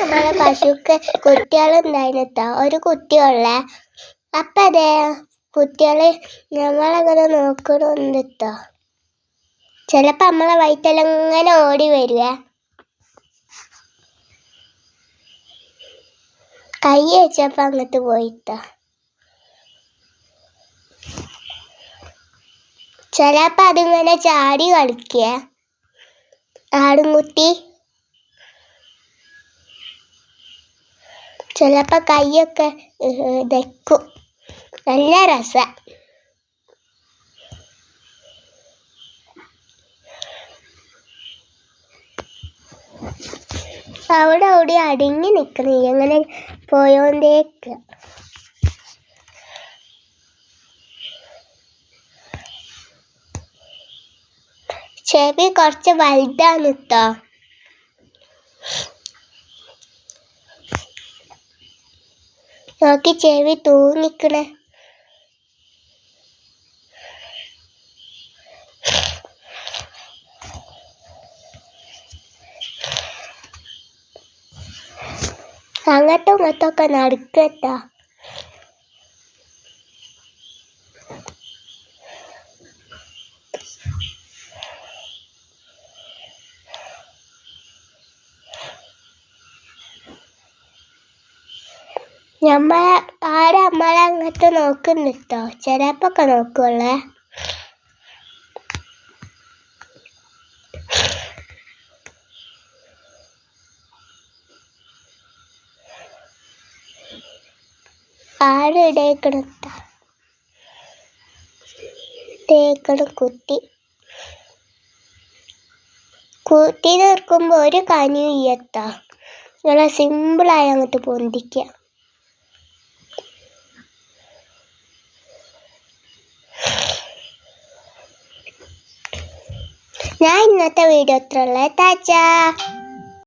നമ്മളെ പശുക്ക് കുട്ടികളുണ്ടായിരുന്നോ, ഒരു കുട്ടിയുള്ള. അപ്പം അതെ കുട്ടികള് നമ്മളങ്ങനെ നോക്കണമെന്നിട്ടോ. ചിലപ്പോൾ നമ്മളെ വയറ്റെല്ലാം ഇങ്ങനെ ഓടി വരുവേ. കൈ വെച്ചപ്പോൾ അങ്ങോട്ട് പോയിട്ടോ. ചിലപ്പോൾ അതിങ്ങനെ ചാടി കളിക്കുക ആടും കുട്ടി. ചിലപ്പോൾ കൈയൊക്കെ ഇതയ്ക്കും. നല്ല രസം. അവിടെ അടങ്ങി നിൽക്കണേ, അങ്ങനെ പോയോണ്ടേക്ക്. ചെവി കുറച്ച് വലുതാണ് കേട്ടോ. നോക്കി ചെവി തൂങ്ങിക്കണേ. അങ്ങോട്ടും ഇങ്ങോട്ടൊക്കെ നടക്കട്ടോ. നമ്മളെ അങ്ങോട്ട് നോക്കുന്നിട്ടോ. ചിലപ്പൊക്കെ നോക്കുള്ളേ. ആട് ഇടേക്കണ കുത്തി തീർക്കുമ്പോൾ ഒരു കനിയും ഇയ്യത്താ. ഇങ്ങനെ സിമ്പിളായി അങ്ങോട്ട് പൊന്തിക്കുക. ഞാൻ ഇന്നത്തെ വീഡിയോ ഇത്രയുള്ളൂ. താച്ചാ.